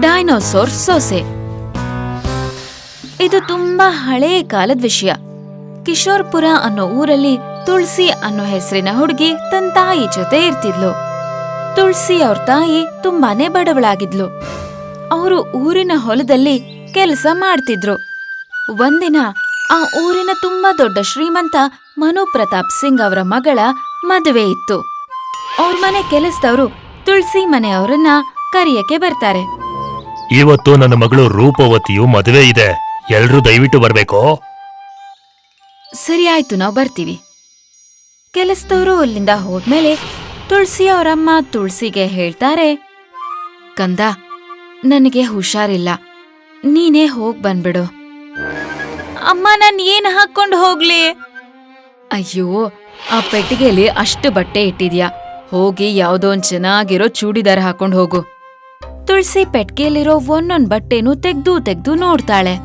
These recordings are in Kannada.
ಡೈನೋಸಾರ್ ಸೊಸೆ. ಇದು ತುಂಬಾ ಹಳೆಯ ಕಾಲದ ವಿಷಯ. ಕಿಶೋರ್ಪುರ ಅನ್ನೋ ಊರಲ್ಲಿ ತುಳಸಿ ಅನ್ನೋ ಹೆಸರಿನ ಹುಡುಗಿ ತನ್ನ ತಾಯಿ ಜೊತೆ ಇರ್ತಿದ್ಲು. ತುಳಸಿ ಅವ್ರ ತಾಯಿ ತುಂಬಾನೇ ಬಡವಳಾಗಿದ್ಲು. ಅವರು ಊರಿನ ಹೊಲದಲ್ಲಿ ಕೆಲಸ ಮಾಡ್ತಿದ್ರು. ಒಂದಿನ ಆ ಊರಿನ ತುಂಬಾ ದೊಡ್ಡ ಶ್ರೀಮಂತ ಮನು ಪ್ರತಾಪ್ ಸಿಂಗ್ ಅವರ ಮಗಳ ಮದುವೆ ಇತ್ತು. ಅವ್ರ ಮನೆ ಕೆಲಸದವರು ತುಳಸಿ ಮನೆಯವರನ್ನ ಕರೆಯಕ್ಕೆ ಬರ್ತಾರೆ. ಇವತ್ತು ನನ್ನ ಮಗಳು ರೂಪವತಿಯು ಮದುವೆ ಇದೆ, ಎಲ್ರೂ ದಯವಿಟ್ಟು ಬರ್ಬೇಕು. ಸರಿ ಆಯ್ತು, ನಾವು ಬರ್ತೀವಿ. ಕೆಲಸದವರು ಅಲ್ಲಿಂದ ಹೋದ್ಮೇಲೆ ತುಳಸಿ ಅವರಮ್ಮ ತುಳಸಿಗೆ ಹೇಳ್ತಾರೆ, ಕಂದ, ನನಗೆ ಹುಷಾರಿಲ್ಲ, ನೀನೇ ಹೋಗ್ ಬಂದ್ಬಿಡು. ಅಮ್ಮ, ನಾನ್ ಏನ್ ಹಾಕೊಂಡು ಹೋಗ್ಲಿ? ಅಯ್ಯೋ, ಆ ಪೆಟ್ಟಿಗೆಲಿ ಅಷ್ಟು ಬಟ್ಟೆ ಇಟ್ಟಿದ್ಯಾ, ಹೋಗಿ ಯಾವ್ದೋ ಒಂದ್ ಚೆನ್ನಾಗಿರೋ ಚೂಡಿದಾರ ಹಾಕೊಂಡ್ ಹೋಗು. ತುಳಸಿ ಪೆಟ್ಟಿಗೆಯಲ್ಲಿರೋ ಒಂದೊಂದ್ ಬಟ್ಟೆನೂ ತೆಗ್ದು ನೋಡ್ತಾಳೆ.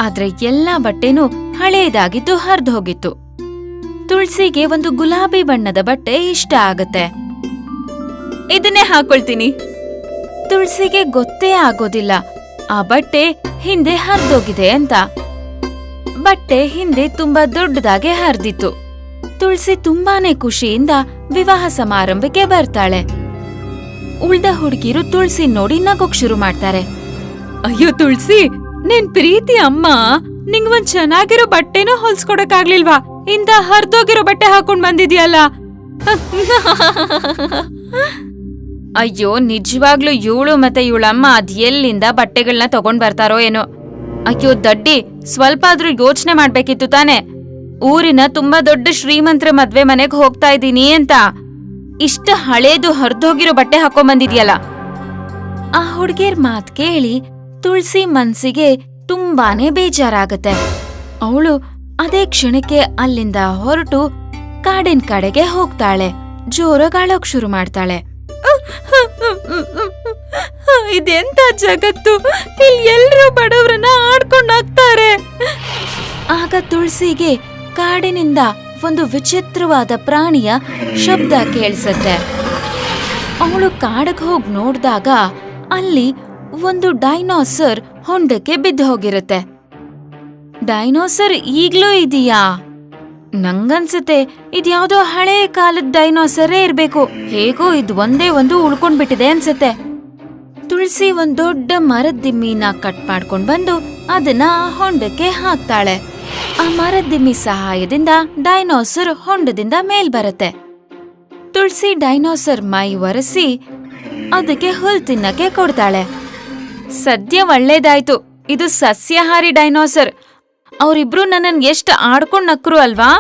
ಆದ್ರೆ ಎಲ್ಲಾ ಬಟ್ಟೆನೂ ಹಳೇದಾಗಿದ್ದು ಹರ್ದು ಹೋಗಿತ್ತು. ತುಳಸಿಗೆ ಒಂದು ಗುಲಾಬಿ ಬಣ್ಣದ ಬಟ್ಟೆ ಇಷ್ಟ ಆಗತ್ತೆ. ಇದನ್ನೇ ಹಾಕೊಳ್ತೀನಿ. ತುಳಸಿಗೆ ಗೊತ್ತೇ ಆಗೋದಿಲ್ಲ ಆ ಬಟ್ಟೆ ಹಿಂದೆ ಹರ್ದೋಗಿದೆ ಅಂತ. ಬಟ್ಟೆ ಹಿಂದೆ ತುಂಬಾ ದೊಡ್ಡದಾಗೆ ಹರಿದಿತ್ತು. ತುಳಸಿ ತುಂಬಾನೇ ಖುಷಿಯಿಂದ ವಿವಾಹ ಸಮಾರಂಭಕ್ಕೆ ಬರ್ತಾಳೆ. ಉಳ್ದ ಹುಡುಗಿರು ತುಳಸಿ ನೋಡಿ ನಗೋಕ್ ಶುರು ಮಾಡ್ತಾರೆ. ಅಯ್ಯೋ ತುಳಸಿ, ನಿನ್ ಪ್ರೀತಿ ಅಮ್ಮ ನಿಂಗ್ ಒಂದ್ ಚೆನ್ನಾಗಿರೋ ಬಟ್ಟೆನೂ ಹೊಲ್ಸ್ಕೊಡಕ್ಕಾಗ್ಲಿಲ್ವಾ? ಇಂದ ಹರ್ದೋಗಿರೋ ಬಟ್ಟೆ ಹಾಕೊಂಡ್ ಬಂದಿದ್ಯಲ್ಲ. ಅಯ್ಯೋ, ನಿಜವಾಗ್ಲೂ ಇವಳು ಮತ್ತೆ ಇವಳಮ್ಮ ಅದ್ ಎಲ್ಲಿಂದ ಬಟ್ಟೆಗಳನ್ನ ತಗೊಂಡ್ ಬರ್ತಾರೋ ಏನೋ. ಅಯ್ಯೋ ದಡ್ಡಿ, ಸ್ವಲ್ಪ ಆದ್ರೂ ಯೋಚನೆ ಮಾಡ್ಬೇಕಿತ್ತು ತಾನೆ. ಊರಿನ ತುಂಬಾ ದೊಡ್ಡ ಶ್ರೀಮಂತರ ಮದ್ವೆ ಮನೆಗ್ ಹೋಗ್ತಾ ಇದ್ದೀನಿ ಅಂತ ಇಷ್ಟ ಹಳೇದು ಹರ್ದೋಗಿರೋ ಬಟ್ಟೆ ಹಾಕೊಂಡ್ ಬಂದಿದ್ಯಲ್ಲ. ಆ ಹುಡ್ಗಿರ್ ಮಾತ್ ಕೇಳಿ ತುಳಸಿ ಮನ್ಸಿಗೆ ತುಂಬಾನೇ ಬೇಜಾರಾಗತ್ತೆ. ಅವಳು ಅದೇ ಕ್ಷಣಕ್ಕೆ ಅಲ್ಲಿಂದ ಹೊರಟು ಕಾಡಿನ ಕಡೆಗೆ ಹೋಗ್ತಾಳೆ. ಜೋರಾಗಾಳೋಕ್ ಶುರು ಮಾಡ್ತಾಳೆ. ಇದೆಂತ ಜಗತ್ತು, ಇಲ್ಲಿ ಎಲ್ರೂ ಬಡವ್ರನ್ನ ಆಡ್ಕೊಂಡ್ ಹಾಕ್ತಾರೆ. ಆಗ ತುಳಸಿಗೆ ಕಾಡಿನಿಂದ ಒಂದು ವಿಚಿತ್ರವಾದ ಪ್ರಾಣಿಯ ಶಬ್ದ ಕೇಳಿಸತ್ತೆ. ಅವಳು ಕಾಡಿಗೆ ಹೋಗಿ ನೋಡ್ದಾಗ ಅಲ್ಲಿ ಒಂದು ಡೈನೋಸರ್ ಹೊಂಡಕ್ಕೆ ಬಿದ್ದು ಹೋಗಿರುತ್ತೆ. ಡೈನೋಸರ್ ಈಗ್ಲೂ ಇದೀಯಾ? ನಂಗನ್ಸುತ್ತೆ ಇದ್ಯಾವುದೋ ಹಳೇ ಕಾಲದ ಡೈನೋಸರೇ ಇರ್ಬೇಕು. ಹೇಗೋ ಇದು ಒಂದೇ ಒಂದು ಉಳ್ಕೊಂಡ್ಬಿಟ್ಟಿದೆ ಅನ್ಸತ್ತೆ. ತುಳಸಿ ಒಂದ್ ದೊಡ್ಡ ಮರದ ದಿಮ್ಮಿನ ಕಟ್ ಮಾಡ್ಕೊಂಡ್ ಬಂದು ಅದನ್ನ ಹೊಂಡಕ್ಕೆ ಹಾಕ್ತಾಳೆ. ಆ ಮರದ ದಿಮ್ಮಿ ಸಹಾಯದಿಂದ ಡೈನೋಸರ್ ಹೊಂಡದಿಂದ ಮೇಲ್ ಬರುತ್ತೆ. ತುಳಸಿ ಡೈನೋಸರ್ ಮೈ ಒರೆಸಿ ಅದಕ್ಕೆ ಹುಲ್ ತಿನ್ನಕ್ಕೆ ಕೊಡ್ತಾಳೆ. ಸದ್ಯ ಒಳ್ಳೇದಾಯ್ತು, ಇದು ಸಸ್ಯಾಹಾರಿ ಡೈನೋಸರ್. ಅವರಿಬ್ರು ನನ್ನನ್ ಎಷ್ಟ್ ಆಡ್ಕೊಂಡ್ ನಕ್ರು ಅಲ್ವಾ?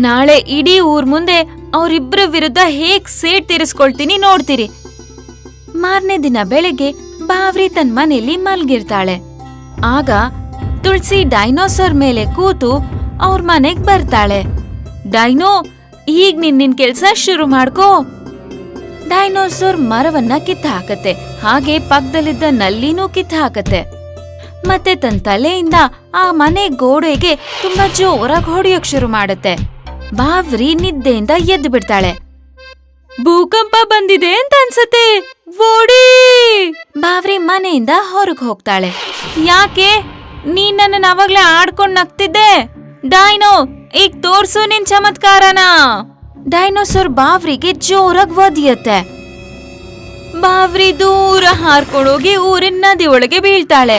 ನಾಳೆ ಇಡೀ ಊರ್ ಮುಂದೆ ಅವರಿಬ್ರ ವಿರುದ್ಧ ಹೇಗ್ ಸೇಡ್ ತೀರಿಸ್ಕೊಳ್ತೀನಿ ನೋಡ್ತೀರಿ. ಮಾರನೇ ದಿನ ಬೆಳಗ್ಗೆ ಬಾವ್ರಿ ತನ್ ಮನೇಲಿ ಮಲ್ಗಿರ್ತಾಳೆ. ಆಗ ತುಳಸಿ ಡೈನೋಸರ್ ಮೇಲೆ ಕೂತು ಅವ್ರ ಮನೆಗ್ ಬರ್ತಾಳೆ. ಡೈನೋ, ಈಗ ನಿನ್ ಕೆಲ್ಸ ಶುರು ಮಾಡ್ಕೋ. ಡೈನೋಸರ್ ಮರವನ್ನ ಕಿತ್ತ ಹಾಕತ್ತೆ, ಹಾಗೆ ಪಕ್ಕದಲ್ಲಿದ್ದ ನಲ್ಲಿನೂ ಕಿತ್ತ ಹಾಕತ್ತೆ. ಮತ್ತೆ ತನ್ನ ತಲೆಯಿಂದ ಆ ಮನೆ ಗೋಡೆಗೆ ತುಂಬಾ ಜೋರಾಗಿ ಹೊಡೆಯೋಕ್ ಶುರು ಮಾಡತ್ತೆ. ಬಾವ್ರಿ ನಿದ್ದೆಯಿಂದ ಎದ್ದು ಬಿಡ್ತಾಳೆ. ಭೂಕಂಪ ಬಂದಿದೆ ಅಂತ ಅನ್ಸತ್ತೆ, ಓಡಿ! ಬಾವ್ರಿ ಮನೆಯಿಂದ ಹೊರಗ್ ಹೋಗ್ತಾಳೆ. ಯಾಕೆ? ನೀನ್ ನನ್ನ ಅವಾಗ್ಲೇ ಆಡ್ಕೊಂಡ್ ನಗ್ತಿದ್ದೆ. ಡೈನೋ, ಈಗ ತೋರ್ಸು ನಿನ್ ಚಮತ್ಕಾರನ. ಡೈನೋಸರ್ ಬಾವ್ರಿಗೆ ಜೋರಾಗಿ ಒದಿಯತ್ತೆ. ಬಾವ್ರಿ ದೂರ ಹಾರ್ಕೊಂಡೋಗಿ ಊರಿನ ನದಿ ಒಳಗೆ ಬೀಳ್ತಾಳೆ.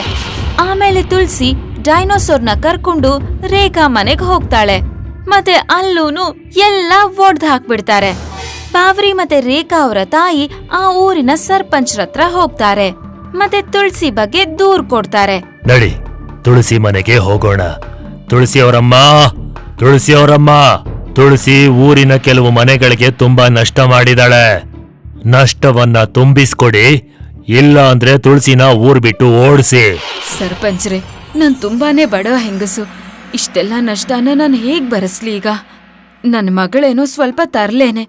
ಆಮೇಲೆ ತುಳಸಿ ಡೈನೋಸರ್ನ ಕರ್ಕೊಂಡು ರೇಖಾ ಮನೆಗ್ ಹೋಗ್ತಾಳೆ. ಮತ್ತೆ ಅಲ್ಲೂನು ಎಲ್ಲ ಒಡ್ದ್ ಹಾಕ್ಬಿಡ್ತಾರೆ. ಬಾವ್ರಿ ಮತ್ತೆ ರೇಖಾ ಅವರ ತಾಯಿ ಆ ಊರಿನ ಸರ್ಪಂಚ್ರ ಹತ್ರ ಹೋಗ್ತಾರೆ. ಮತ್ತೆ ತುಳಸಿ ಬಗ್ಗೆ ದೂರ್ ಕೊಡ್ತಾರೆ. ನಡಿ, ತುಳಸಿ ಮನೆಗೆ ಹೋಗೋಣ. ತುಳಸಿ ಅವರಮ್ಮ, ತುಳಸಿ ಊರಿನ ಕೆಲವು ಮನೆಗಳಿಗೆ ತುಂಬಾ ನಷ್ಟ ಮಾಡಿದಾಳೆ. ನಷ್ಟವನ್ನ ತುಂಬಿಸ್ಕೊಡಿ, ಇಲ್ಲ ಅಂದ್ರೆ ತುಳಸಿನ ಊರ್ ಬಿಟ್ಟು ಓಡಿಸಿ. ಸರ್ಪಂಚ್ರೆ, ನಾನ್ ತುಂಬಾನೇ ಬಡ ಹೆಂಗಸು. ಇಷ್ಟೆಲ್ಲ ನಷ್ಟನ ನಾನು ಹೇಗ್ ಭರಿಸ್ಲಿ ಈಗ? ನನ್ನ ಮಗಳೇನೋ ಸ್ವಲ್ಪ ತರ್ಲೇನೆ,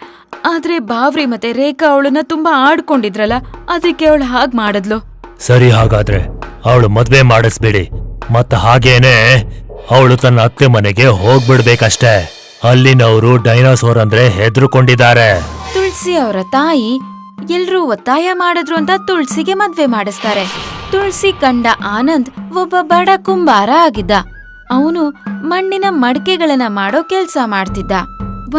ಆದ್ರೆ ಬಾವ್ರಿ ಮತ್ತೆ ರೇಖಾ ಅವಳನ್ನ ತುಂಬಾ ಆಡ್ಕೊಂಡಿದ್ರಲ್ಲ, ಅದಕ್ಕೆ ಅವಳು ಹಾಗ್ ಮಾಡಿದ್ಲು. ಸರಿ, ಹಾಗಾದ್ರೆ ಅವಳು ಮದ್ವೆ ಮಾಡಿಸ್ಬಿಡಿ. ಮತ್ತ ಹಾಗೇನೆ ಅವಳು ತನ್ನ ಅತ್ತೆ ಮನೆಗೆ ಹೋಗ್ಬಿಡ್ಬೇಕಷ್ಟೆ. ಅಲ್ಲಿನವರು ಡೈನೋಸಾರ್ ಅಂದ್ರೆ ಹೆದರ್ಕೊಂಡಿದ್ದಾರೆ. ತುಳಸಿ ಅವರ ತಾಯಿ ಎಲ್ರೂ ಒತ್ತಾಯ ಮಾಡಿದ್ರು ಅಂತ ತುಳಸಿಗೆ ಮದ್ವೆ ಮಾಡಿಸ್ತಾರೆ. ತುಳಸಿ ಕಂಡ ಆನಂದ್ ಒಬ್ಬ ಬಡ ಕುಂಬಾರ ಆಗಿದ್ದ. ಅವನು ಮಣ್ಣಿನ ಮಡಕೆಗಳನ್ನ ಮಾಡೋ ಕೆಲ್ಸ ಮಾಡ್ತಿದ್ದ.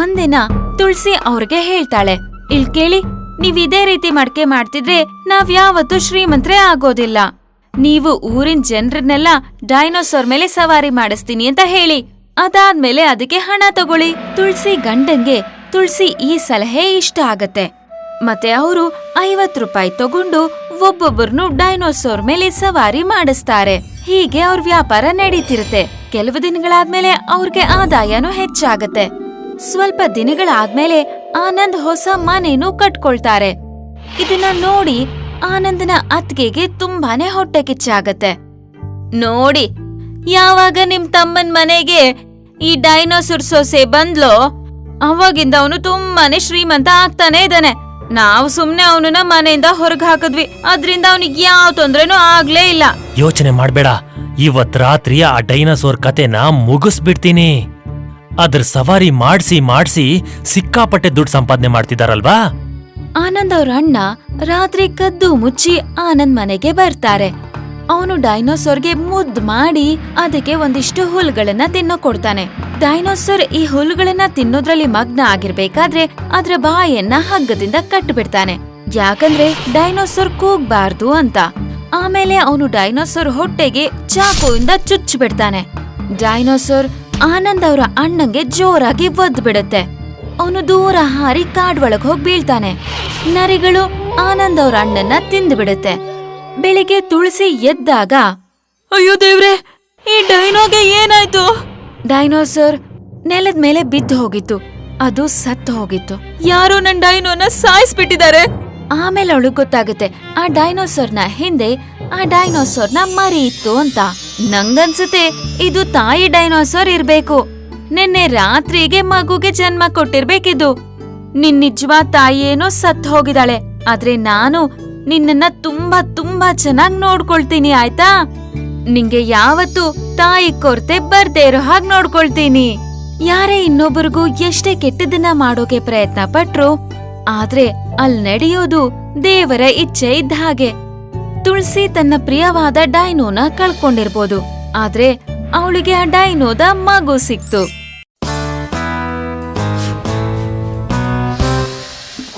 ಒಂದಿನ ತುಳಸಿ ಅವ್ರಿಗೆ ಹೇಳ್ತಾಳೆ, ಇಲ್ ಕೇಳಿ, ನೀವ್ ಇದೇ ರೀತಿ ಮಡಕೆ ಮಾಡ್ತಿದ್ರೆ ನಾವ್ ಯಾವತ್ತೂ ಶ್ರೀಮಂತರೇ ಆಗೋದಿಲ್ಲ. ನೀವು ಊರಿನ ಜನರನ್ನೆಲ್ಲ ಡೈನೋಸಾರ್ ಮೇಲೆ ಸವಾರಿ ಮಾಡಿಸ್ತೀನಿ ಅಂತ ಹೇಳಿ, ಅದಾದ್ಮೇಲೆ ಅದಕ್ಕೆ ಹಣ ತಗೊಳ್ಳಿ. ತುಳಸಿ ಗಂಡಂಗೆ ತುಳಸಿ ಈ ಸಲಹೆ ಇಷ್ಟ ಆಗತ್ತೆ. ಮತ್ತೆ ಅವರು 50 ರೂಪಾಯಿ ತಗೊಂಡು ಒಬ್ಬೊಬ್ಬರನ್ನು ಡೈನೋಸಾರ್ ಮೇಲೆ ಸವಾರಿ ಮಾಡಿಸ್ತಾರೆ. ಹೀಗೆ ಅವ್ರ ವ್ಯಾಪಾರ ನಡೀತಿರುತ್ತೆ. ಕೆಲವು ದಿನಗಳಾದ್ಮೇಲೆ ಅವ್ರಿಗೆ ಆದಾಯನೂ ಹೆಚ್ಚಾಗತ್ತೆ. ಸ್ವಲ್ಪ ದಿನಗಳಾದ್ಮೇಲೆ ಆನಂದ್ ಹೊಸ ಮನೇನೂ ಕಟ್ಕೊಳ್ತಾರೆ. ಇದನ್ನ ನೋಡಿ ಆನಂದನ ಅತ್ತಿಗೆಗೆ ತುಂಬಾನೇ ಹೊಟ್ಟೆ ಕಿಚ್ಚಾಗತ್ತೆ. ನೋಡಿ, ಯಾವಾಗ ನಿಮ್ ತಮ್ಮನ್ ಮನೆಗೆ ಈ ಡೈನೋಸಾರ್ ಸೊಸೆ ಬಂದ್ಲೋ ಅವಾಗಿಂದ ಅವನು ತುಂಬಾನೇ ಶ್ರೀಮಂತ ಆಗ್ತಾನೆ ಇದ್ದಾನೆ. ನಾವು ಸುಮ್ನೆ ಅವನನ್ನ ಮನೆಯಿಂದ ಹೊರಗ್ ಹಾಕಿದ್ವಿ, ಅದ್ರಿಂದ ಅವನಿಗೆ ಯಾವ ತೊಂದ್ರೆನೂ ಆಗ್ಲೇ ಇಲ್ಲ. ಯೋಚನೆ ಮಾಡ್ಬೇಡ, ಇವತ್ ರಾತ್ರಿ ಆ ಡೈನೋಸಾರ್ ಕತೆನ ಮುಗಿಸ್ಬಿಡ್ತೀನಿ. ಅದ್ರ ಸವಾರಿ ಮಾಡ್ಸಿ ಸಿಕ್ಕಾಪಟ್ಟೆ ದುಡ್ಡು ಸಂಪಾದನೆ ಮಾಡ್ತಿದಾರಲ್ವಾ. ಆನಂದ್ ಅವ್ರ ಅಣ್ಣ ರಾತ್ರಿ ಕದ್ದು ಮುಚ್ಚಿ ಆನಂದ್ ಮನೆಗೆ ಬರ್ತಾರೆ. ಅವನು ಡೈನೋಸಾರ್ಗೆ ಮುದ್ದು ಮಾಡಿ ಅದಕ್ಕೆ ಒಂದಿಷ್ಟು ಹುಲ್ಗಳನ್ನ ತಿನ್ನೋ ಕೊಡ್ತಾನೆ. ಡೈನೋಸಾರ್ ಈ ಹುಲ್ಗಳನ್ನ ತಿನ್ನೋದ್ರಲ್ಲಿ ಮಗ್ನ ಆಗಿರ್ಬೇಕಾದ್ರೆ ಅದ್ರ ಬಾಯನ್ನ ಹಗ್ಗದಿಂದ ಕಟ್ಟಿಬಿಡ್ತಾನೆ. ಯಾಕಂದ್ರೆ ಡೈನೋಸಾರ್ ಕೂಗ್ಬಾರ್ದು ಅಂತ. ಆಮೇಲೆ ಅವನು ಡೈನೋಸಾರ್ ಹೊಟ್ಟೆಗೆ ಚಾಕುವಿಂದ ಚುಚ್ಚಿಬಿಡ್ತಾನೆ. ಡೈನೋಸಾರ್ ಆನಂದ್ ಅವರ ಅಣ್ಣಂಗೆ ಜೋರಾಗಿ ಒದ್ದು ಬಿಡುತ್ತೆ. ಅವನು ದೂರ ಹಾರಿ ಕಾಡ್ವಳಗ್ ಹೋಗಿ ಬೀಳ್ತಾನೆ. ನರಿಗಳು ಆನಂದ್ ಅವ್ರ ಅಣ್ಣನ್ನ ತಿಂದು ಬಿಡುತ್ತೆ. ಬೆಳಿಗ್ಗೆ ತುಳಸಿ ಎದ್ದಾಗ, ಅಯ್ಯೋ ದೇವ್ರೆ, ಈ ಡೈನೋಗೆ ಏನಾಯ್ತು? ಡೈನೋಸಾರ್ ನೆಲದ ಮೇಲೆ ಬಿದ್ದು ಹೋಗಿತ್ತು. ಅದು ಸತ್ತು ಹೋಗಿತ್ತು. ಯಾರೋ ನನ್ ಡೈನೋನ ಸಾಯಿಸ್ಬಿಟ್ಟಿದ್ದಾರೆ. ಆಮೇಲೆ ಅವಳು ಗೊತ್ತಾಗುತ್ತೆ ಆ ಡೈನೋಸಾರ್ನ ಹಿಂದೆ ಆ ಡೈನೋಸಾರ್ನ ಮರಿ ಇತ್ತು ಅಂತ. ನಂಗನ್ಸುತ್ತೆ ಇದು ತಾಯಿ ಡೈನೋಸಾರ್ ಇರ್ಬೇಕು. ನಿನ್ನೆ ರಾತ್ರಿಗೆ ಮಗುಗೆ ಜನ್ಮ ಕೊಟ್ಟಿರ್ಬೇಕಿದ್ದು. ನಿನ್ ನಿಜವಾದ ತಾಯಿಯೇನೋ ಸತ್ ಹೋಗಿದಾಳೆ. ಆದ್ರೆ ನಾನು ನಿನ್ನನ್ನ ತುಂಬಾ ಚೆನ್ನಾಗ್ ನೋಡ್ಕೊಳ್ತೀನಿ, ಆಯ್ತಾ? ನಿಂಗೆ ಯಾವತ್ತು ತಾಯಿ ಕೊರತೆ ಬರ್ದೇ ಇರೋ ಹಾಗೆ ನೋಡ್ಕೊಳ್ತೀನಿ. ಯಾರೇ ಇನ್ನೊಬ್ಬರಿಗೂ ಎಷ್ಟೇ ಕೆಟ್ಟದನ್ನ ಮಾಡೋಕೆ ಪ್ರಯತ್ನ ಪಟ್ರು, ಆದ್ರೆ ಅಲ್ಲಿ ನಡೆಯೋದು ದೇವರ ಇಚ್ಛೆ ಇದ್ದ ಹಾಗೆ. ತುಳಸಿ ತನ್ನ ಪ್ರಿಯವಾದ ಡೈನೋನ ಕಳ್ಕೊಂಡಿರ್ಬೋದು, ಆದ್ರೆ ಅವಳಿಗೆ ಆ ಡೈನೋದ ಮಗು ಸಿಕ್ತು.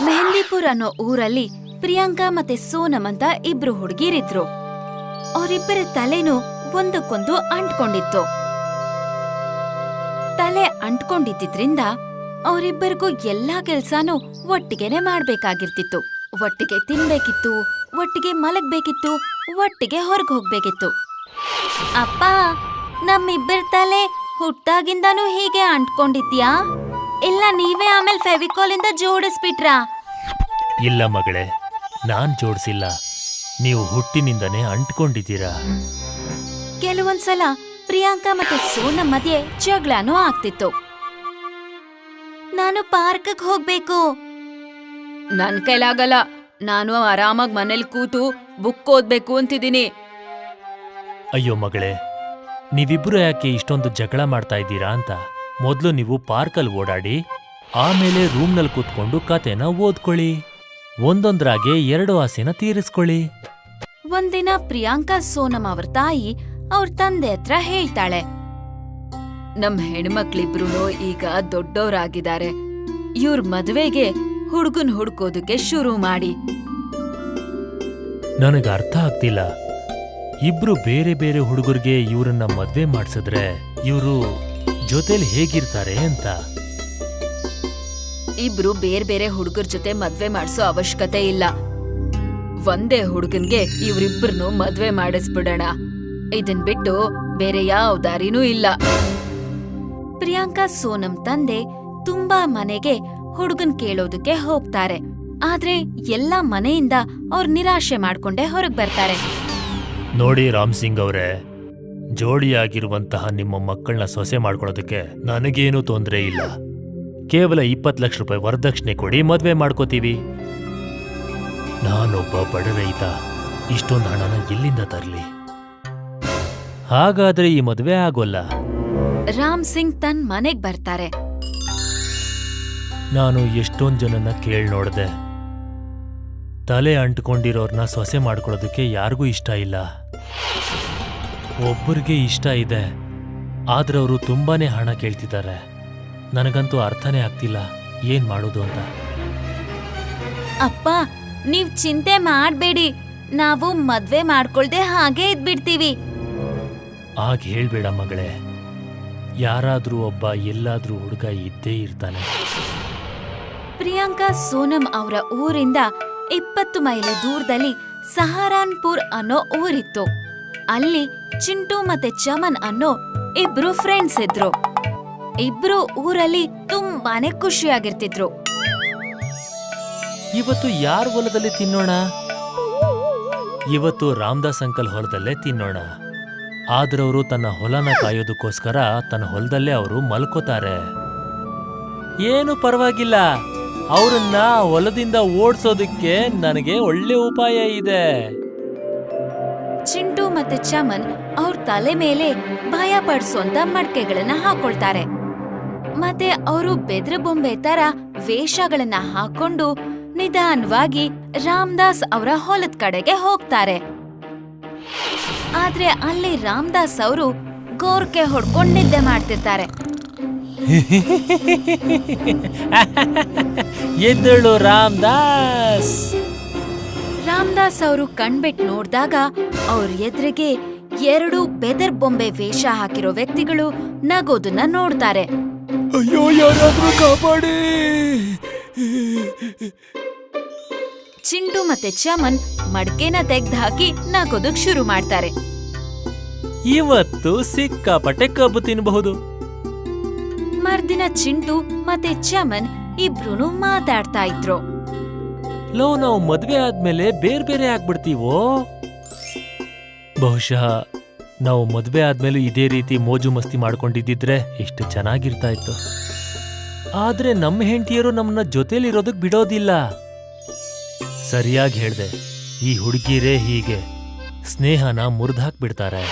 ಮೆಹಂದಿಪುರ್ ಅನ್ನೋ ಊರಲ್ಲಿ ಪ್ರಿಯಾಂಕಾ ಮತ್ತೆ ಸೋನಮ್ ಅಂತ ಇಬ್ರು ಹುಡುಗಿರಿದ್ರು. ಅವರಿಬ್ಬರ ತಲೆನೂ ಒಂದಕ್ಕೊಂದು ಅಂಟ್ಕೊಂಡಿತ್ತು. ತಲೆ ಅಂಟ್ಕೊಂಡಿದ್ರಿಂದ ಅವರಿಬ್ಬರಿಗೂ ಎಲ್ಲಾ ಕೆಲ್ಸಾನು ಒಟ್ಟಿಗೆನೆ ಮಾಡ್ಬೇಕಾಗಿರ್ತಿತ್ತು. ಒಟ್ಟಿಗೆ ತಿನ್ಬೇಕಿತ್ತು, ಒಟ್ಟಿಗೆ ಮಲಗ್ಬೇಕಿತ್ತು, ಒಟ್ಟಿಗೆ ಹೊರಗ್ ಹೋಗ್ಬೇಕಿತ್ತು. ಅಪ್ಪ, ನಮ್ಮಿಬ್ಬರ ತಲೆ ಹುಟ್ಟಾಗಿಂದಾನು ಹೀಗೆ ಅಂಟ್ಕೊಂಡಿದ್ಯಾ? ಇಲ್ಲ ನೀವೇ ಆಮೇಲೆ ಫೆವಿಕಾಲಿಂದ ಜೋಡಿಸ್ಬಿಟ್ರಾ? ಇಲ್ಲ ಮಗಳೇ, ನಾನ್ ಜೋಡ್ಸಿಲ್ಲ, ನೀವು ಹುಟ್ಟಿನಿಂದನೇ ಅಂಟ್ಕೊಂಡಿದ್ದೀರಾ. ಕೆಲವೊಂದ್ಸಲ ಪ್ರಿಯಾಂಕಾ ಮತ್ತೆ ಸೋನಮ್ ಮಧ್ಯೆ ಜಗಳನೂ ಆಗ್ತಿತ್ತು. ನಾನು ಪಾರ್ಕ್ಗೆ ಹೋಗ್ಬೇಕು. ನನ್ ಕೈಲಾಗಲ್ಲ, ನಾನು ಆರಾಮಾಗಿ ಮನೇಲಿ ಕೂತು ಬುಕ್ ಓದ್ಬೇಕು ಅಂತಿದ್ದೀನಿ. ಅಯ್ಯೋ ಮಗಳೇ, ನೀವಿಬ್ರು ಯಾಕೆ ಇಷ್ಟೊಂದು ಜಗಳ ಮಾಡ್ತಾ ಇದ್ದೀರಾ ಅಂತ. ಮೊದ್ಲು ನೀವು ಪಾರ್ಕಲ್ಲಿ ಓಡಾಡಿ, ಆಮೇಲೆ ರೂಮ್ನಲ್ಲಿ ಕೂತ್ಕೊಂಡು ಕತೆನ ಓದ್ಕೊಳ್ಳಿ. ಒಂದೊಂದ್ರಾಗೆ 2 ಆಸೆನ ತೀರಿಸ್ಕೊಳ್ಳಿ. ಒಂದಿನ ಪ್ರಿಯಾಂಕಾ ಸೋನಮ್ ಅವ್ರ ತಾಯಿ ಅವ್ರ ತಂದೆ ಹತ್ರ ಹೇಳ್ತಾಳೆ, ನಮ್ ಹೆಣ್ಮಕ್ಳಿಬ್ರು ಈಗ ದೊಡ್ಡವರಾಗಿದ್ದಾರೆ. ಇವ್ರ ಮದ್ವೆಗೆ ಹುಡುಗನ್ ಹುಡ್ಕೋದಕ್ಕೆ ಶುರು ಮಾಡಿ. ನನಗ ಅರ್ಥ ಆಗ್ತಿಲ್ಲ, ಇಬ್ರು ಬೇರೆ ಬೇರೆ ಹುಡುಗರಿಗೆ ಇವ್ರನ್ನ ಮದ್ವೆ ಮಾಡ್ಸಿದ್ರೆ ಇವ್ರು ಜೊತೆಲಿ ಹೇಗಿರ್ತಾರೆ ಅಂತ. ಇಬ್ರು ಬೇರೆ ಬೇರೆ ಹುಡುಗರ ಜೊತೆ ಮದ್ವೆ ಮಾಡ್ಸೋ ಅವಶ್ಯಕತೆ ಇಲ್ಲ. ಒಂದೇ ಹುಡುಗನ್ಗೆ ಇವ್ರಿಬ್ರನ್ನು ಮದ್ವೆ ಮಾಡಿಸ್ಬಿಡೋಣ. ಇದನ್ ಬಿಟ್ಟು ಬೇರೆ ಯಾವ ದಾರಿನೂ ಇಲ್ಲ. ಪ್ರಿಯಾಂಕಾ ಸೋನಮ್ ತಂದೆ ತುಂಬಾ ಮನೆಗೆ ಹುಡುಗನ್ ಕೇಳೋದಕ್ಕೆ ಹೋಗ್ತಾರೆ. ಆದ್ರೆ ಎಲ್ಲಾ ಮನೆಯಿಂದ ಅವ್ರ ನಿರಾಶೆ ಮಾಡ್ಕೊಂಡೇ ಹೊರಗ್ ಬರ್ತಾರೆ. ನೋಡಿ ರಾಮ್ ಸಿಂಗ್ ಅವರೇ, ಜೋಡಿಯಾಗಿರುವಂತಹ ನಿಮ್ಮ ಮಕ್ಕಳನ್ನ ಸೊಸೆ ಮಾಡ್ಕೊಳ್ಳೋದಕ್ಕೆ ನನಗೇನೂ ತೊಂದರೆ ಇಲ್ಲ. ಕೇವಲ 20 ಲಕ್ಷ ರೂಪಾಯಿ ವರದಕ್ಷಿಣೆ ಕೊಡಿ, ಮದ್ವೆ ಮಾಡ್ಕೋತೀವಿ. ನಾನೊಬ್ಬ ಬಡ ರೈತ, ಇಷ್ಟೊಂದು ಹಣನ ಎಲ್ಲಿಂದ ತರ್ಲಿ? ಹಾಗಾದ್ರೆ ಈ ಮದ್ವೆ ಆಗೋಲ್ಲ. ರಾಮ್ ಸಿಂಗ್ ತನ್ ಮನೆಗ್ ಬರ್ತಾರೆ. ನಾನು ಎಷ್ಟೊಂದ್ ಜನನ್ನ ಕೇಳ್ ನೋಡ್ದೆ, ತಲೆ ಅಂಟ್ಕೊಂಡಿರೋರ್ನ ಸೊಸೆ ಮಾಡ್ಕೊಳ್ಳೋದಕ್ಕೆ ಯಾರಿಗೂ ಇಷ್ಟ ಇಲ್ಲ. ಒಬ್ಬರಿಗೆ ಇಷ್ಟ ಇದೆ, ಆದ್ರೆ ಅವರು ತುಂಬಾನೇ ಹಣ ಕೇಳ್ತಿದ್ದಾರೆ. ನನಗಂತೂ ಅರ್ಥನೇ ಆಗ್ತಿಲ್ಲ ಏನ್ ಮಾಡೋದು ಅಂತ. ಅಪ್ಪ, ನೀವ್ ಚಿಂತೆ ಮಾಡ್ಬೇಡಿ, ನಾವು ಮದ್ವೆ ಮಾಡ್ಕೊಳ್ದೆ ಹಾಗೆ ಇದ್ಬಿಡ್ತೀವಿ. ಹಾಗೆ ಹೇಳ್ಬೇಡ ಮಗಳೇ, ಯಾರಾದ್ರೂ ಒಬ್ಬ ಎಲ್ಲಾದ್ರೂ ಹುಡುಗ ಇದ್ದೇ ಇರ್ತಾನೆ. ಪ್ರಿಯಾಂಕಾ ಸೋನಂ ಅವರ ಊರಿಂದ 20 ಮೈಲಿ ದೂರದಲ್ಲಿ ಸಹಾರನ್ಪುರ್ ಅನ್ನೋ ಊರಿತ್ತು. ಅಲ್ಲಿ ಚಿಂಟು ಮತ್ತೆ ಚಮನ್ ಅನ್ನೋ ಇಬ್ರು ಫ್ರೆಂಡ್ಸ್ ಇದ್ರು. ಇಬ್ರು ಊರಲ್ಲಿ ತುಂಬಾನೇ ಖುಷಿಯಾಗಿರ್ತಿದ್ರು. ಇವತ್ತು ಯಾರ ಹೊಲದಲ್ಲಿ ತಿನ್ನೋಣ? ಇವತ್ತು ರಾಮದಾಸ್ ಅಂಕಲ್ ಹೊಲದಲ್ಲೇ ತಿನ್ನೋಣ. ಆದ್ರವರು ತನ್ನ ಹೊಲನ ಕಾಯೋದಕ್ಕೋಸ್ಕರ ತನ್ನ ಹೊಲದಲ್ಲೇ ಅವರು ಮಲ್ಕೋತಾರೆ. ಏನು ಪರವಾಗಿಲ್ಲ, ಅವರನ್ನ ಹೊಲದಿಂದ ಓಡಿಸೋದಕ್ಕೆ ನನಗೆ ಒಳ್ಳೆ ಉಪಾಯ ಇದೆ. ಚಿಂಟು ಮತ್ತೆ ಚಮನ್ ಅವ್ರ ತಲೆ ಮೇಲೆ ಭಯ ಪಡಿಸೋಂತ ಮಡ್ಕೆಗಳನ್ನ ಹಾಕೊಳ್ತಾರೆ. ಮತ್ತೆ ಅವರು ಬೆದ್ರ ಬೊಂಬೆ ತರ ವೇಷಗಳನ್ನ ಹಾಕೊಂಡು ನಿಧಾನವಾಗಿ ರಾಮದಾಸ್ ಅವರ ಹೊಲದ ಕಡೆಗೆ ಹೋಗ್ತಾರೆ. ಆದ್ರೆ ಅಲ್ಲಿ ರಾಮದಾಸ್ ಅವರು ಗೋರ್ಕೆ ಹೊಡ್ಕೊಂಡ್ ನಿದ್ದೆ ಮಾಡ್ತಿರ್ತಾರೆ. ಎದ್ದೇಳು ರಾಮದಾಸ್. ರಾಮದಾಸ್ ಅವರು ಕಣ್ಬಿಟ್ ನೋಡ್ದಾಗ ಅವ್ರ ಎದುರಿಗೆ 2 ಬೆದರ್ ಬೊಂಬೆ ವೇಷ ಹಾಕಿರೋ ವ್ಯಕ್ತಿಗಳು ನಗೋದನ್ನ ನೋಡ್ತಾರೆ. ಅಯ್ಯೋ, ಯಾರಾದ್ರೂ ಕಾಪಾಡಿ. ಚಿಂಟು ಮತ್ತೆ ಚಮನ್ ಮಡ್ಕೆನ ತೆಗ್ದು ಹಾಕಿ ನಗೋದಕ್ ಶುರು ಮಾಡ್ತಾರೆ. ಇವತ್ತು ಸಿಕ್ಕಾಪಟ್ಟೆ ಕಬ್ಬು ತಿನ್ನಬಹುದು. ಮರ್ದಿನ ಚಿಂಟು ಮತ್ತೆ ಚಮನ್ ಇಬ್ರು ಮಾತಾಡ್ತಾ ಇದ್ರು. ನಾವು ಮದ್ವೆ ಆದ್ಮೇಲೆ ಬೇರೆ ಬೇರೆ ಆಗ್ಬಿಡ್ತೀವೋ? ಬಹುಶಃ ನಾವು ಮದ್ವೆ ಆದ್ಮೇಲೆ ಇದೇ ರೀತಿ ಮೋಜು ಮಸ್ತಿ ಮಾಡ್ಕೊಂಡಿದ್ದಿದ್ರೆ ಎಷ್ಟು ಚೆನ್ನಾಗಿರ್ತಾ ಇತ್ತು. ಆದ್ರೆ ನಮ್ಮ ಹೆಂಡತಿಯರು ನಮ್ಮನ್ನ ಜೊತೆಲಿರೋದಕ್ ಬಿಡೋದಿಲ್ಲ. ಸರಿಯಾಗಿ ಹೇಳ್ದೆ, ಈ ಹುಡುಗಿರೇ ಹೀಗೆ ಸ್ನೇಹನ ಮುರಿದಾಕ್ಬಿಡ್ತಾರೆ.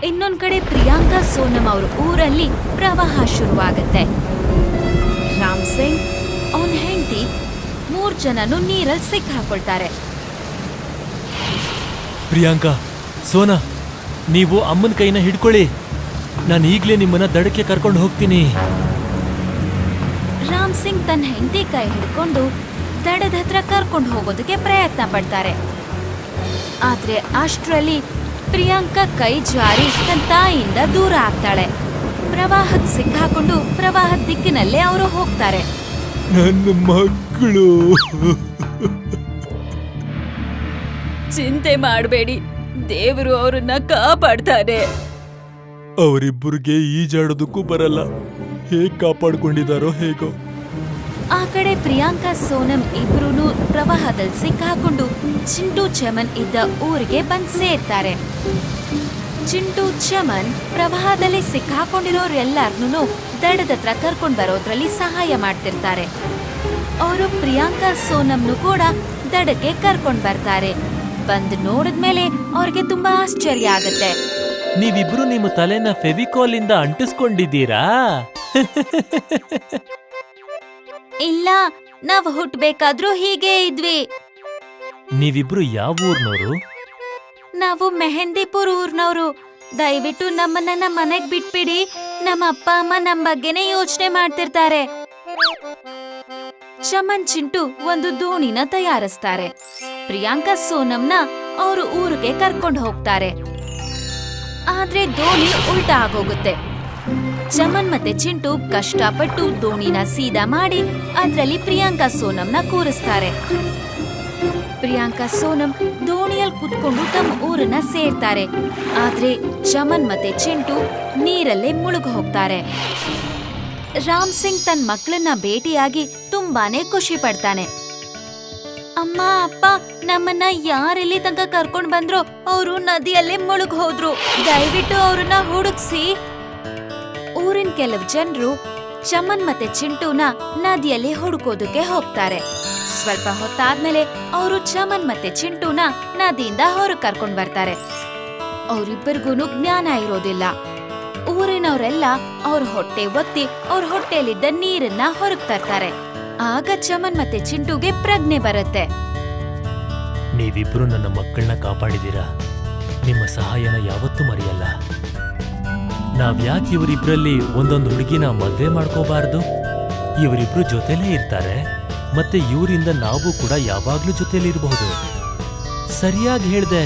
ಇನ್ನೊಂದ್ ಕಡೆ ಪ್ರಿಯಾಂಕಾ ಸೋನಂ ಅವ್ರ ಊರಲ್ಲಿ ಪ್ರವಾಹ ಶುರುವಾಗತ್ತೆ. ರಾಮ್ ಸಿಂಗ್, ಅವನ್ ಹೆಂಡತಿ 3 ಜನನು ನೀರಲ್ಲಿ ಸಿಕ್ಕಾಕೊಳ್ತಾರೆ. ಪ್ರಿಯಾಂಕಾ, ಸೋನಾ, ನೀವು ಅಮ್ಮನ ಕೈನ ಹಿಡ್ಕೊಳ್ಳಿ. ನಾನು ಈಗ್ಲೇ ನಿಮ್ಮನ್ನ ದಡಕ್ಕೆ ಕರ್ಕೊಂಡು ಹೋಗ್ತೀನಿ. ರಾಮ್ ಸಿಂಗ್ ತನ್ನ ಹೆಂಡತಿ ಕೈ ಹಿಡ್ಕೊಂಡು ದಡದ ಹತ್ರ ಕರ್ಕೊಂಡು ಹೋಗೋದಕ್ಕೆ ಪ್ರಯತ್ನ ಪಡ್ತಾರೆ. ಆದ್ರೆ ಅಷ್ಟ್ರಲ್ಲಿ ಪ್ರಿಯಾಂಕಾ ಕೈ ಜಾರಿ ತನ್ನ ತಾಯಿಯಿಂದ ದೂರ ಆಗ್ತಾಳೆ. ಪ್ರವಾಹಕ್ಕೆ ಸಿಕ್ಕಾಕೊಂಡು ಪ್ರವಾಹದ ದಿಕ್ಕಿನಲ್ಲೇ ಅವರು ಹೋಗ್ತಾರೆ. ನನ್ನ ಮಕ್ಕಳು. ಚಿಂತೆ ಮಾಡಬೇಡಿ, ದೇವರು ಅವರನ್ನ ಕಾಪಾಡ್ತಾರೆ. ಅವರಿಬ್ಬರಿಗೆ ಈಜಾಡೋದಕ್ಕೂ ಬರಲ್ಲ, ಹೇಗ್ ಕಾಪಾಡ್ಕೊಂಡಿದಾರೋ ಹೇಗೋ. ಆ ಕಡೆ ಪ್ರಿಯಾಂಕಾ ಸೋನಂ ಇಬ್ರು ಪ್ರವಾಹದಲ್ಲಿ ಸಿಕ್ಕಾಕೊಂಡು ಚಿಂಟು ಚಮನ್ ಇದ್ದ ಊರಿಗೆ ಬಂದ್ ಸೇರ್ತಾರೆ. ಚಿಂಟು ಚಮನ್ ಪ್ರವಾಹದಲ್ಲಿ ಸಿಕ್ಕಾಕೊಂಡಿರೋರೆಲ್ಲರನ್ನೂ ದಡದತ್ರ ಕರ್ಕೊಂಡ್ ಬರೋದ್ರಲ್ಲಿ ಸಹಾಯ ಮಾಡ್ತಿರ್ತಾರೆ. ಅವರು ಪ್ರಿಯಾಂಕಾ ಸೋನಂನು ಕೂಡ ದಡಕ್ಕೆ ಕರ್ಕೊಂಡ್ ಬರ್ತಾರೆ. ಬಂದ್ ನೋಡಿದ್ಮೇಲೆ ಅವ್ರಿಗೆ ತುಂಬಾ ಆಶ್ಚರ್ಯ ಆಗತ್ತೆ. ನೀವಿಬ್ರು ನಿಮ್ಮ ತಲೆನ ಫೆವಿಕಾಲ್ ಇಂದ ಅಂಟಿಸ್ಕೊಂಡಿದ್ದೀರಾ? ಇಲ್ಲ, ನಾವ್ ಹುಟ್ಬೇಕಾದ್ರೂ ಹೀಗೆ ಇದ್ವಿ. ನೀವಿಬ್ರು ಯಾವ ಊರ್ನವರು? ನಾವು ಮೆಹಂದಿಪುರ್ ಊರ್ನವ್ರು. ದಯವಿಟ್ಟು ನಮ್ಮನ್ನ ನಮ್ಮ ಮನೆಗ್ ಬಿಟ್ಬಿಡಿ. ನಮ್ಮ ಅಪ್ಪ ಅಮ್ಮ ನಮ್ ಬಗ್ಗೆನೇ ಯೋಚನೆ ಮಾಡ್ತಿರ್ತಾರೆ. ಚಮನ್ ಚಿಂಟು ಒಂದು ದೋಣಿನ ತಯಾರಿಸ್ತಾರೆ. ಪ್ರಿಯಾಂಕಾ ಸೋನಂನ ಅವರು ಊರಿಗೆ ಕರ್ಕೊಂಡು ಹೋಗ್ತಾರೆ. ಆದ್ರೆ ದೋಣಿ ಉಲ್ಟಾ ಆಗೋಗುತ್ತೆ. ಚಮನ್ ಮತ್ತೆ ಚಿಂಟು ಕಷ್ಟಪಟ್ಟು ದೋಣಿನ ಸೀದಾ ಮಾಡಿ ಅದ್ರಲ್ಲಿ ಪ್ರಿಯಾಂಕಾ ಸೋನಂನ ಕೂರಿಸ್ತಾರೆ. ಪ್ರಿಯಾಂಕಾ ಸೋನಂ ದೋಣಿಯಲ್ಲಿ ಕುತ್ಕೊಂಡು ತಮ್ಮ ಊರನ್ನ ಸೇರ್ತಾರೆ. ಆದ್ರೆ ಚಮನ್ ಮತ್ತೆ ಚಿಂಟು ನೀರಲ್ಲೇ ಮುಳುಗ್ ಹೋಗ್ತಾರೆ. ರಾಮ್ ಸಿಂಗ್ ತನ್ನ ಮಕ್ಕಳನ್ನ ಭೇಟಿಯಾಗಿ ತುಂಬಾನೇ ಖುಷಿ ಪಡ್ತಾನೆ. ಅಮ್ಮ, ಅಪ್ಪ, ನಮ್ಮನ್ನ ಯಾರೆಲ್ಲಿ ತನಕ ಕರ್ಕೊಂಡ್ ಬಂದ್ರೋ ಅವರು ನದಿಯಲ್ಲೇ ಮುಳುಗ್ ಹೋದ್ರು. ದಯವಿಟ್ಟು ಅವ್ರನ್ನ ಹುಡುಕ್ಸಿ. ಊರಿನ ಕೆಲವು ಜನರು ಚಮನ್ ಮತ್ತೆ ಚಿಂಟುನ ನದಿಯಲ್ಲಿ ಹುಡುಕೋದಕ್ಕೆ ಹೋಗ್ತಾರೆ. ಸ್ವಲ್ಪ ಹೊತ್ತಾದ್ಮೇಲೆ ಅವರು ಚಮನ್ ಮತ್ತೆ ಚಿಂಟುನ ನದಿಯಿಂದ ಹೊರಗ್ ಕರ್ಕೊಂಡ್ ಬರ್ತಾರೆ. ಅವರಿಬ್ಬರಿಗೂ ಜ್ಞಾನ ಇರೋದಿಲ್ಲ. ಊರಿನವರೆಲ್ಲ ಅವ್ರ ಹೊಟ್ಟೆ ಒತ್ತಿ ಅವ್ರ ಹೊಟ್ಟೆಲಿದ್ದ ನೀರನ್ನ ಹೊರಗ್ ತರ್ತಾರೆ. ಆಗ ಚಮನ್ ಮತ್ತೆ ಚಿಂಟುಗೆ ಪ್ರಜ್ಞೆ ಬರುತ್ತೆ. ನೀವಿಬ್ರು ನನ್ನ ಮಕ್ಕಳನ್ನ ಕಾಪಾಡಿದೀರಾ. ನಿಮ್ಮ ಸಹಾಯನ ಯಾವತ್ತೂ ಮರೆಯಲ್ಲ. ನಾವ್ಯಾಕೆ ಇವರಿಬ್ರಲ್ಲಿ ಒಂದೊಂದು ಹುಡುಗಿನ ಮದ್ವೆ ಮಾಡ್ಕೋಬಾರ್ದು? ಇವರಿಬ್ರು ಜೊತೆಲೇ ಇರ್ತಾರೆ, ಮತ್ತೆ ಇವರಿಂದ ನಾವು ಕೂಡ ಯಾವಾಗ್ಲೂ ಜೊತೆಲಿರಬಹುದು. ಸರಿಯಾಗಿ ಹೇಳ್ದೆ.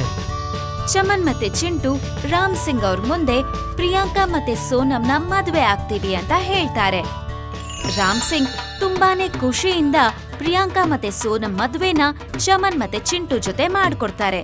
ಚಮನ್ ಮತ್ತೆ ಚಿಂಟು ರಾಮ್ ಸಿಂಗ್ ಅವ್ರ ಮುಂದೆ ಪ್ರಿಯಾಂಕಾ ಮತ್ತೆ ಸೋನಂನ ಮದ್ವೆ ಆಗ್ತೀವಿ ಅಂತ ಹೇಳ್ತಾರೆ. ರಾಮ್ ಸಿಂಗ್ ತುಂಬಾನೇ ಖುಷಿಯಿಂದ ಪ್ರಿಯಾಂಕಾ ಮತ್ತೆ ಸೋನಂ ಮದ್ವೆನ ಚಮನ್ ಮತ್ತೆ ಚಿಂಟು ಜೊತೆ ಮಾಡ್ಕೊಡ್ತಾರೆ.